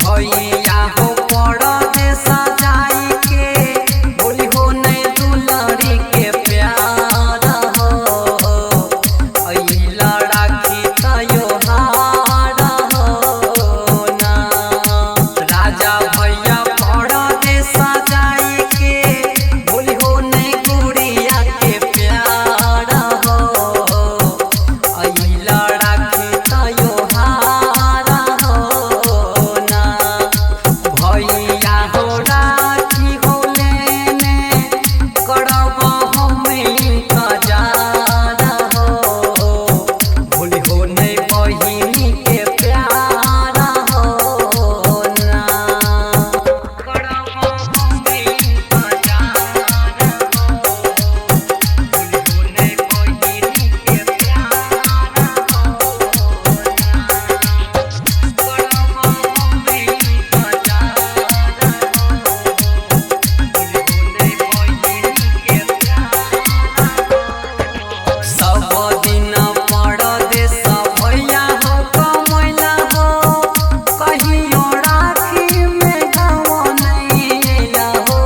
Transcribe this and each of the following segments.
भैया हो परदेसा जाई के बोली हो नहीं दुलरी के प्यार हो अइला राखी तयो हार हो ना राजा भैया परदेसा जाई के बोली हो नहीं गुड़िया के प्यार हो अइला राखी तयो हार हो ना भैया हो राखी हो लेने करब हमें इंतजार हो भूली हो नहीं बहिनी के प्यार हो ना करब हमें इंतजार हो भूली हो नहीं बहिनी के प्यार हो सब दिन परदेस भैया हो कमैला हो कहियो राखी में गाँव नहीं अइला हो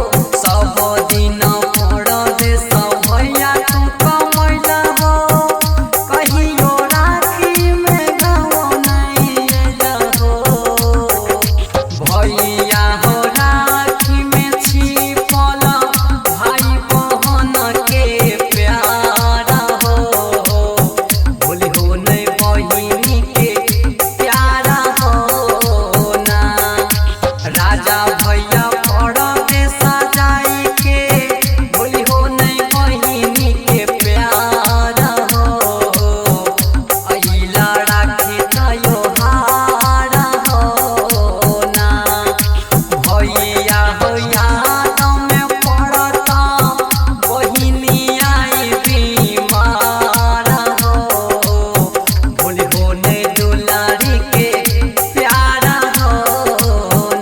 सब दिन परदेस भैया तू कमैला हो कहियो राखी में गाँव नहीं अइला हो भैया हो राखी में छिपल भाई बहन के प्यार हो भूली हो नहीं बहिनी के प्यार हो ना राजा भैया परदेसा जाई के भूली हो नहीं बहिनी के प्यार हो अइला राखी तयो हार हो ना भैया हो याद में पड़ता बहिनी आई बीमार हो भूली हो नहीं दुलारी के प्यार हो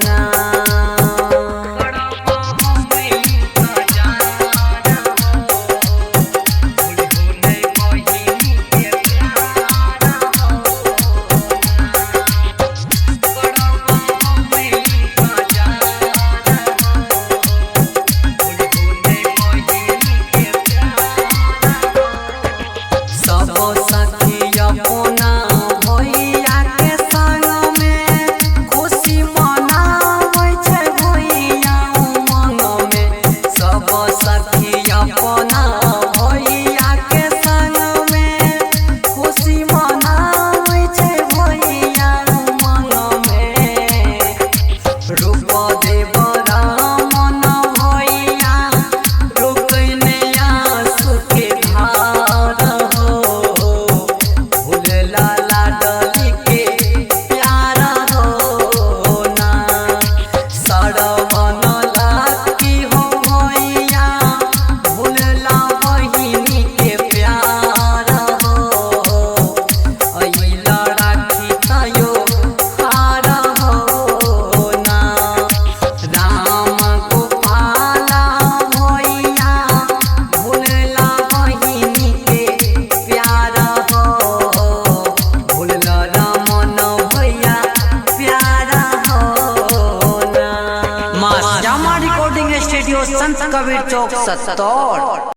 ना करब हमें इंतजार हो भूली हो नहीं बहिनी के प्यार हो ना सब सखी अपना भैया के संग में खुशी मनाबै छै भैया उमंग में सब सखी अपना भैया के संग में खुशी मनाबै छै भैया उमंग में रूप देव रामन भैया रुकने आंसू के धार हो भूलला लाडली के प्यार हो ना सरवन लागी हो भैया भूलला बहिनी के प्यार हो अइला राखी तयो हार हो ना राम गोपाला भैया भूलला बहिनी के प्यार हो भूलला रामन भैया प्यार हो ना माँ श्यामा रिकॉर्डिंग स्टूडियो संत कबीर चौक 70।